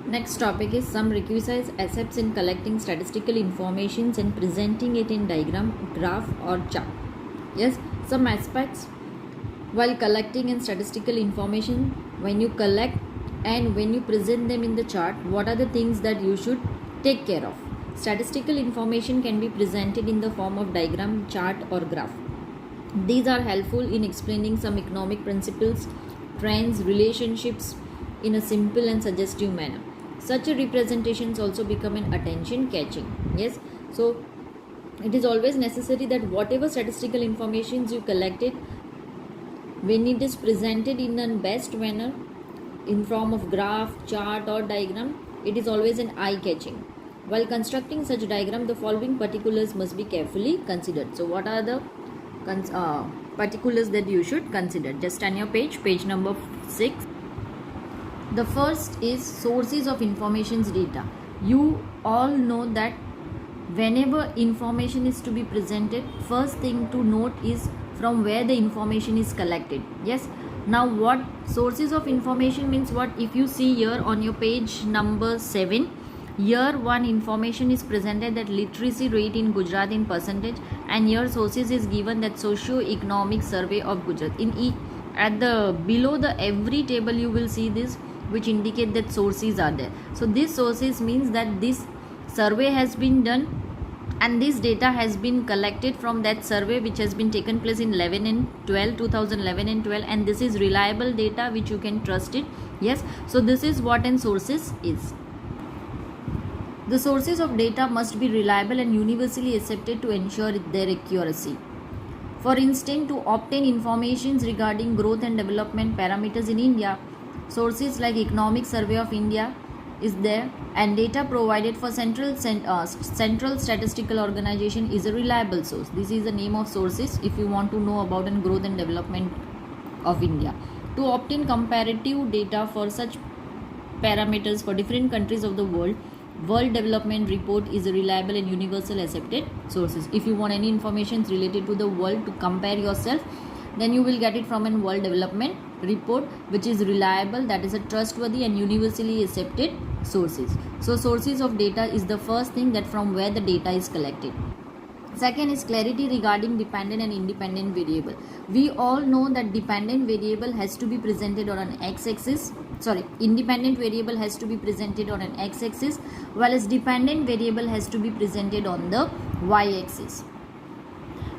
Next topic is some requisite aspects in collecting statistical informations and presenting it in diagram, graph or chart. Yes, some aspects while collecting in statistical information, when you collect and when you present them in the chart, what are the things that you should take care of? Statistical information can be presented in the form of diagram, chart or graph. These are helpful in explaining some economic principles, trends, relationships in a simple and suggestive manner. Such a representations also become an attention catching. Yes, so it is always necessary that whatever statistical informations you collected, when it is presented in a best manner in form of graph, chart or diagram, it is always an eye catching. While constructing such diagram, the following particulars must be carefully considered. So what are the particulars that you should consider? Just turn your page number 6. The first is sources of information's data. You all know that whenever information is to be presented, first thing to note is from where the information is collected. Yes, now what sources of information means? What if you see here on your page number 7, here one information is presented that literacy rate in Gujarat in percentage, and here sources is given that socio-economic survey of Gujarat. In at the below the every table you will see this, which indicate that sources are there. So this sources means that this survey has been done and this data has been collected from that survey which has been taken place in 2011 and 12, and this is reliable data which you can trust it. Yes, so this is what an sources is. The sources of data must be reliable and universally accepted to ensure their accuracy. For instance, to obtain information regarding growth and development parameters in India, sources like Economic Survey of India is there, and data provided for Central Statistical Organization is a reliable source. This is the name of sources if you want to know about growth and development of India. To obtain comparative data for such parameters for different countries of the world, World Development Report is a reliable and universal accepted sources. If you want any information related to the world to compare yourself, then you will get it from a World Development Report, which is reliable, that is a trustworthy and universally accepted sources. So sources of data is the first thing that from where the data is collected. Second is clarity regarding dependent and independent variable. We all know that dependent variable has to be presented on an x-axis. Independent variable has to be presented on an x-axis, whereas dependent variable has to be presented on the y-axis.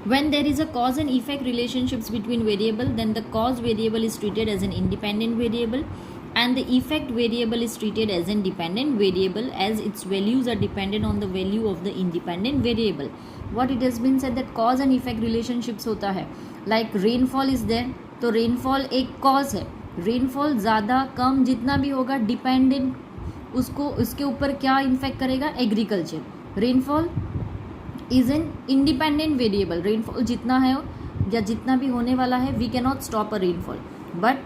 When there is a cause and effect relationships between variable, then the cause variable is treated as an independent variable and the effect variable is treated as an dependent variable, as its values are dependent on the value of the independent variable. What it has been said that cause and effect relationships होता है, like rainfall is there, तो rainfall एक cause है. rainfall ज़्यादा कम जितना भी होगा dependent उसको उसके ऊपर क्या इन्फेक्ट करेगा? Agriculture. rainfall is an independent variable. Rainfall जितना है या जितना भी होने वाला है, we can not stop a rainfall, but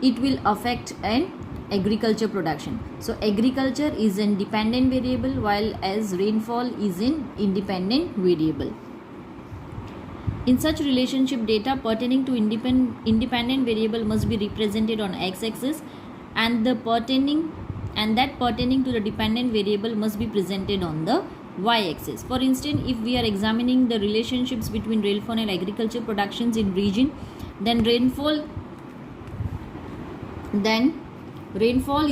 it will affect an agriculture production. So agriculture is an dependent variable, while as rainfall is an independent variable. In such relationship, data pertaining to independent variable must be represented on x-axis, and that pertaining to the dependent variable must be presented on the y-axis. For instance, if we are examining the relationships between rainfall and agriculture productions in region, then rainfall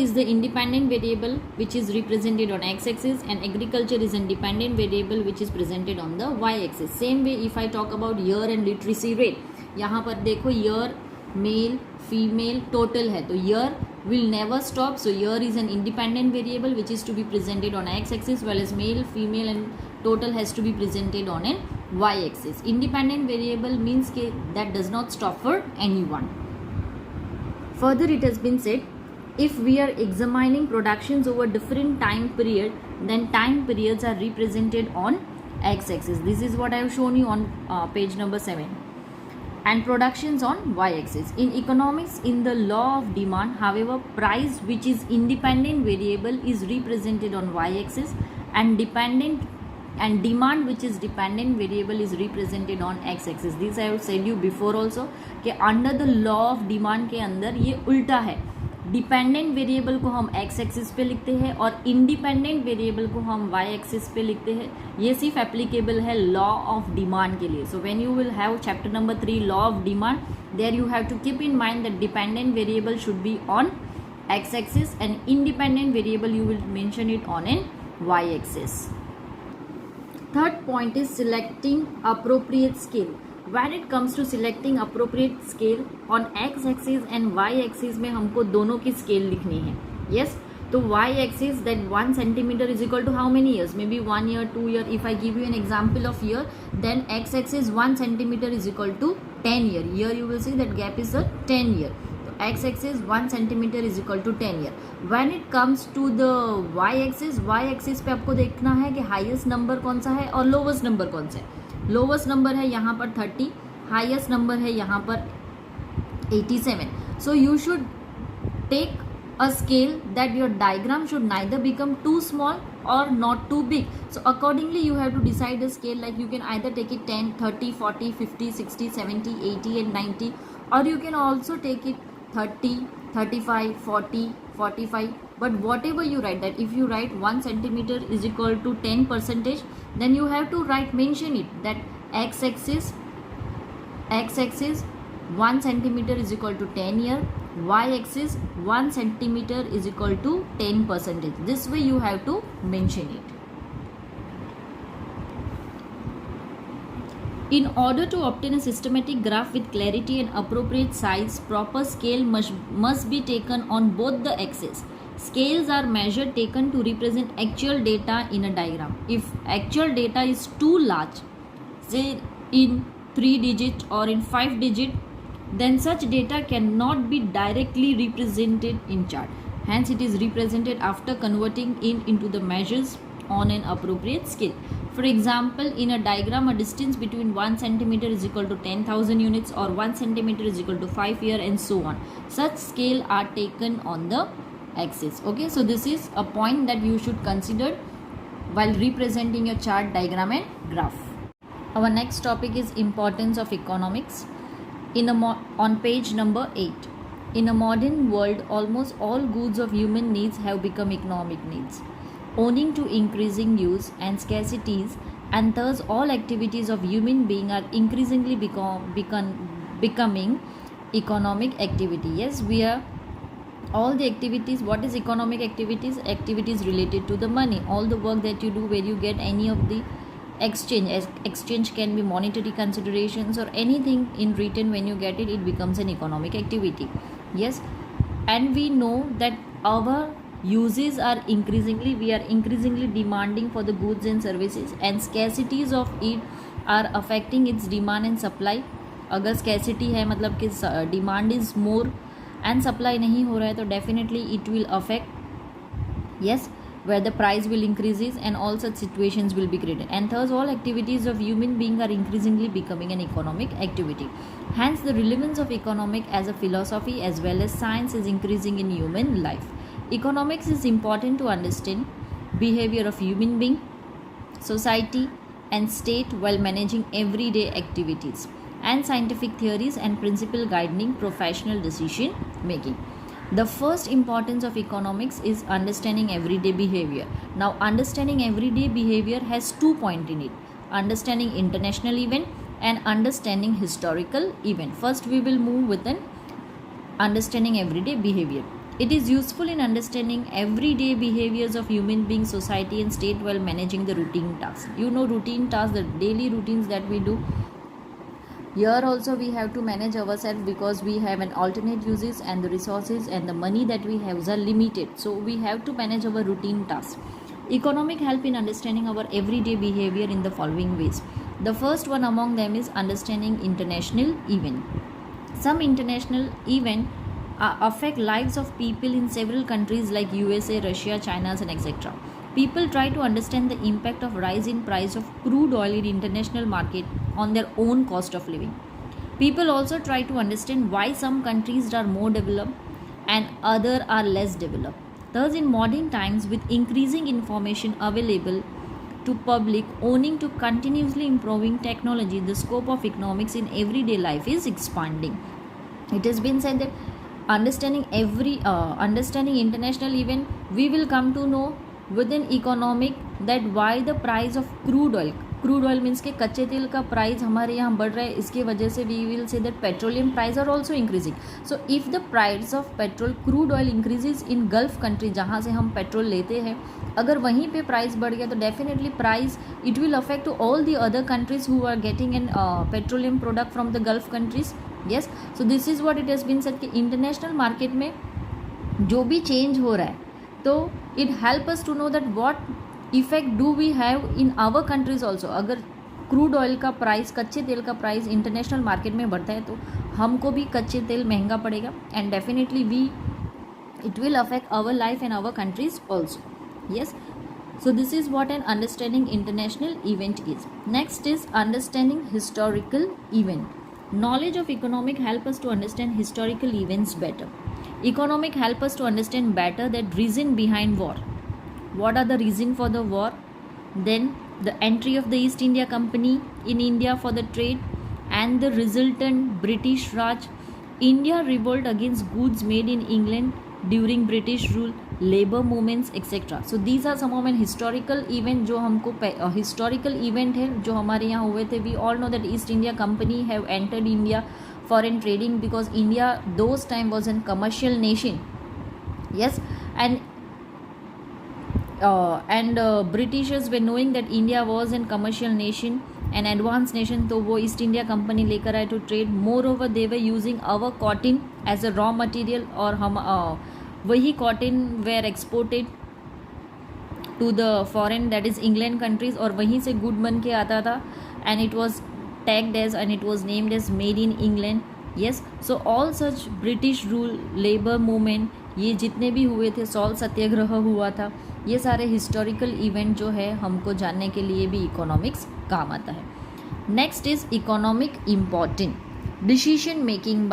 is the independent variable which is represented on x-axis, and agriculture is an dependent variable which is presented on the y-axis. Same way if I talk about year and literacy rate, यहाँ पर देखो year male female total है, तो year will never stop. So year is an independent variable which is to be presented on x-axis, while as male, female and total has to be presented on an y-axis. Independent variable means that does not stop for anyone. Further, it has been said, if we are examining productions over different time period, then time periods are represented on x-axis. This is what I have shown you on page number 7. And productions on y-axis. In economics, in the law of demand, however, price which is independent variable is represented on y-axis, and demand which is dependent variable is represented on x-axis. This I have said you before also कि under the law of demand के अंदर ये उल्टा है. Dependent variable को हम x axis पे लिखते हैं और इंडिपेंडेंट वेरिएबल को हम वाई एक्सिस पे लिखते हैं. ये सिर्फ एप्लीकेबल है लॉ ऑफ डिमांड के लिए. So when you will have chapter number 3 law of demand, there you have to keep in mind that dependent variable should be on x axis and independent variable you will mention it on an y axis. Third point is selecting appropriate scale. When it comes to selecting appropriate scale on x axis and y axis में हमको दोनों की scale लिखनी है. Yes, तो y axis that 1 centimeter is equal to how many years? Maybe 1 year, 2 year. If I give you an example of year, then x axis 1 centimeter is equal to 10 year. Here you will see that gap is a 10 year. X axis 1 centimeter is equal to 10 year. When it comes to the y axis पे आपको देखना है कि highest number कौन सा है और lowest number कौन सा है. लोवेस्ट नंबर है यहाँ पर 30, हाईएस्ट नंबर है यहाँ पर 87. So you should take a scale that your diagram should neither become too small or not too big. So accordingly you have to decide a scale, like you can either take it 10, 30, 40, 50, 60, 70, 80 and 90, or you can also take it 30, 35, 40, 45. But whatever you write, that if you write 1 centimeter is equal to 10%, then you have to write, mention it that x axis 1 centimeter is equal to 10 year, y axis 1 centimeter is equal to 10%. This way you have to mention it. In order to obtain a systematic graph with clarity and appropriate size, proper scale must be taken on both the axes. Scales are measured taken to represent actual data in a diagram. If actual data is too large, say in 3 digit or in 5 digit, then such data cannot be directly represented in chart. Hence it is represented after converting into the measures on an appropriate scale. For example, in a diagram, a distance between 1 centimeter is equal to 10,000 units or 1 centimeter is equal to 5 year and so on. Such scale are taken on the axis. Okay, so this is a point that you should consider while representing your chart, diagram and graph. Our next topic is importance of economics. On page number 8. In a modern world, almost all goods of human needs have become economic needs. Owing to increasing use and scarcities, and thus all activities of human being are increasingly becoming economic activity. Yes, we are all the activities. What is economic activities? Activities related to the money. All the work that you do where you get any of the exchange can be monetary considerations or anything in return. When you get it, it becomes an economic activity. Yes, and we know that our uses are we are increasingly demanding for the goods and services, and scarcities of it are affecting its demand and supply. अगर scarcity है मतलब कि demand is more and supply नहीं हो रहा है तो definitely it will affect, yes, where the price will increases and all such situations will be created, and thus all activities of human being are increasingly becoming an economic activity. Hence the relevance of economic as a philosophy as well as science is increasing in human life. Economics is important to understand behavior of human being, society and state while managing everyday activities, and scientific theories and principle guiding professional decision making. The first importance of economics is understanding everyday behavior. Now understanding everyday behavior has 2 points in it: understanding international event and understanding historical event. First we will move with an understanding everyday behavior. It is useful in understanding everyday behaviors of human beings, society and state while managing the routine tasks. You know, routine tasks, the daily routines that we do. Here also we have to manage ourselves because we have an alternate uses and the resources and the money that we have are limited. So we have to manage our routine tasks. Economic help in understanding our everyday behavior in the following ways. The first one among them is understanding international event. Some international event affect lives of people in several countries like USA, Russia, China and etc. People try to understand the impact of rise in price of crude oil in international market on their own cost of living. People also try to understand why some countries are more developed and other are less developed. Thus in modern times, with increasing information available to public owing to continuously improving technology, the scope of economics in everyday life is expanding. It has been said that understanding international event, we will come to know within economic that why the price of crude oil means के कच्चे तेल का price हमारे यहाँ बढ़ रहा है, इसके वजह से we will say that petroleum price are also increasing. So if the price of petrol crude oil increases in Gulf country जहाँ से हम पेट्रोल लेते हैं, अगर वहीं पे प्राइस बढ़ गया तो definitely price it will affect to all the other countries who are getting an petroleum product from the Gulf countries. Yes, so this is what it has been said कि international market में जो भी change हो रहा है तो it help us to know that what effect do we have in our countries also. अगर crude oil का प्राइस, कच्चे तेल का प्राइस इंटरनेशनल मार्केट में बढ़ता है तो हमको भी कच्चे तेल महंगा पड़ेगा and definitely it will affect our life and our countries also. Yes, so this is what an understanding international event is. Next is understanding historical event. Knowledge of economic help us to understand historical events better. Economic help us to understand better that reason behind war. What are the reason for the war? Then the entry of the East India Company in India for the trade and the resultant British Raj. India revolt against goods made in England during British rule, labor movements etc. So these are some of an historical event जो हमको historical event है जो हमारे यहाँ हुए थे. We all know that East India Company have entered India foreign trading because India those time was a commercial nation. Yes, and Britishers were knowing that India was a commercial nation, an advanced nation, तो वो east India company लेकर आए to trade. More over they were using our cotton as a raw material और हम वही cotton were exported to the foreign that is England countries और वहीं से गुड बन के आता था and it was tagged as and it was named as made in England. Yes, so all such British rule, labour movement, ये जितने भी हुए थे, सॉल्ट सत्याग्रह हुआ था, ये सारे हिस्टोरिकल इवेंट जो है हमको जानने के लिए भी इकोनॉमिक्स काम आता है. Next is economic important decision making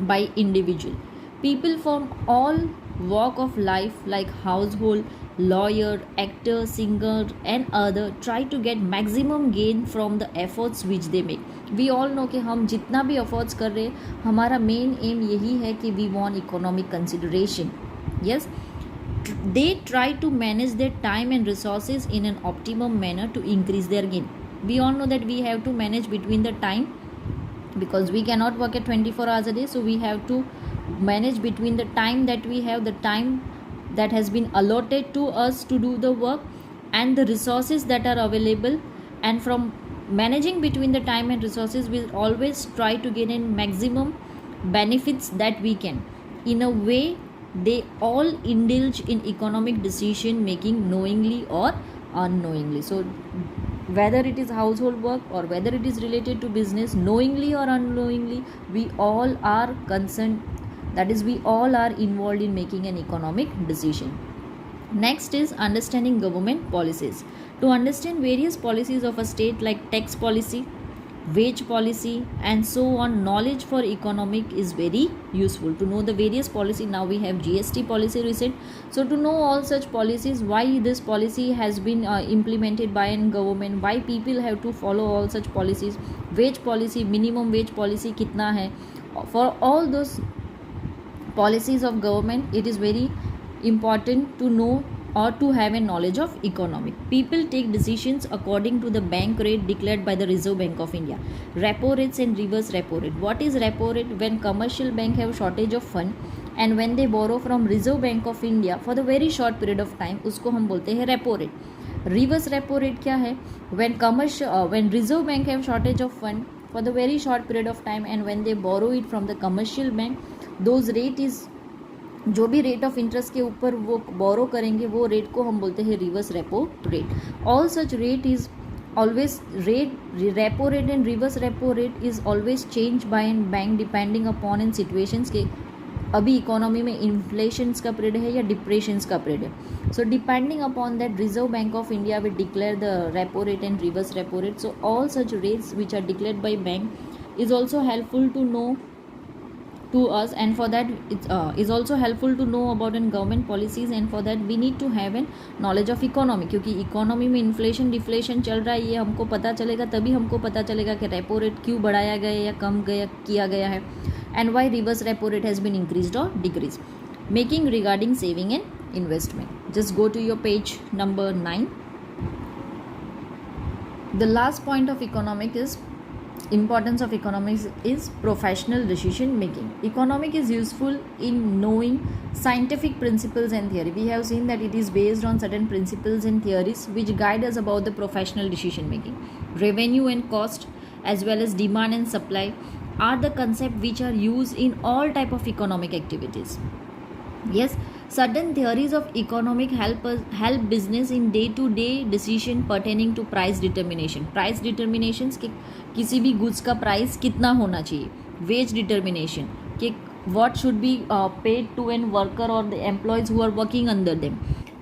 by individual people from all walk of life like household, lawyer, actor, singer and other try to get maximum gain from the efforts which they make. We all know कि हम जितना भी efforts कर रहे हैं हमारा main M यही है कि we want economic consideration. Yes, they try to manage their time and resources in an optimum manner to increase their gain. We all know that we have to manage between the time because we cannot work at 24 hours a day, so we have to manage between the time that we have, the time that has been allotted to us to do the work and the resources that are available, and from managing between the time and resources we always try to gain in maximum benefits that we can. In a way they all indulge in economic decision making knowingly or unknowingly. So whether it is household work or whether it is related to business, knowingly or unknowingly we all are concerned, that is we all are involved in making an economic decision. Next is understanding government policies. To understand various policies of a state like tax policy, wage policy and so on, knowledge for economic is very useful. To know the various policy, now we have GST policy recent, so to know all such policies, why this policy has been implemented by a government, why people have to follow all such policies, wage policy, minimum wage policy कितना है, for all those policies of government it is very important to know or to have a knowledge of economic. People take decisions according to the bank rate declared by the Reserve Bank of India. Repo rates and reverse repo rate. What is repo rate? When commercial bank have shortage of fund and when they borrow from Reserve Bank of India for the very short period of time, उसको हम बोलते हैं repo rate. Reverse repo rate क्या है? When Reserve Bank have shortage of fund for the very short period of time and when they borrow it from the commercial bank, those rate is, जो भी rate of interest के ऊपर वो बोरो करेंगे वो rate को हम बोलते हैं reverse repo rate. All such rate is always repo rate and reverse repo rate is always change by an bank depending upon in situations के अभी इकोनॉमी में इन्फ्लेशंस का पीरियड है या डिप्रेशंस का पीरियड है. So depending upon that Reserve Bank of India will declare the repo rate and reverse repo rate. So all such rates which are declared by bank is also helpful to know to us, and for that it is also helpful to know about in government policies, and for that we need to have an knowledge of economy. क्योंकि economy में inflation deflation चल रहा है, ये हमको पता चलेगा तभी हमको पता चलेगा कि रेपो रेट क्यों बढ़ाया गया या कम गया किया गया है. and why reverse repo rate has been increased or decreased. Making regarding saving and investment. Just go to your page number 9. The last point of economic is importance of economics is professional decision making. Economic is useful in knowing scientific principles and theory. We have seen that it is based on certain principles and theories which guide us about the professional decision making. Revenue and cost as well as demand and supply are the concepts which are used in all type of economic activities. Yes, certain theories of economic help business in day to day decision pertaining to price determination. Price determinations कि किसी भी goods का price कितना होना चाहिए. Wage determination कि what should be paid to an worker or the employees who are working under them.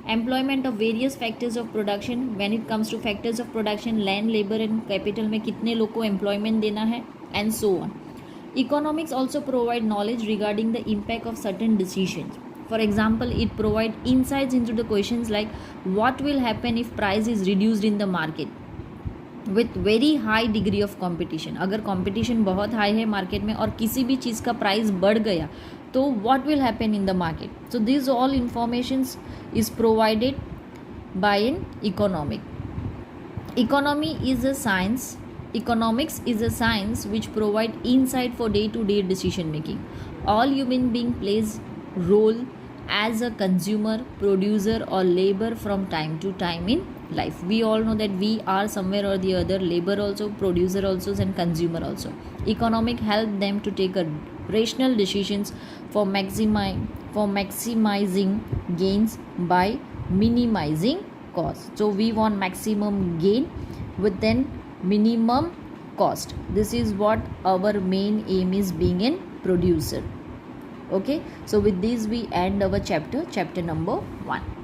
Employment of various factors of production. When it comes to factors of production, land, labor and capital में कितने लोग को employment देना है and so on. Economics also provide knowledge regarding the impact of certain decisions. For example, it provides insights into the questions like what will happen if price is reduced in the market with very high degree of competition. अगर competition बहुत high है market में और किसी भी चीज़ का price बढ़ गया तो what will happen in the market. So these all informations is provided by an economic. Economics is a science which provide insight for day-to-day decision making. All human being plays role as a consumer, producer or labor from time to time in life. We all know that we are somewhere or the other labor also, producer also and consumer also. Economic help them to take a rational decisions for maximizing gains by minimizing cost. So we want maximum gain with then minimum cost. This is what our main aim is being a producer. Okay, so with this we end our chapter number 1.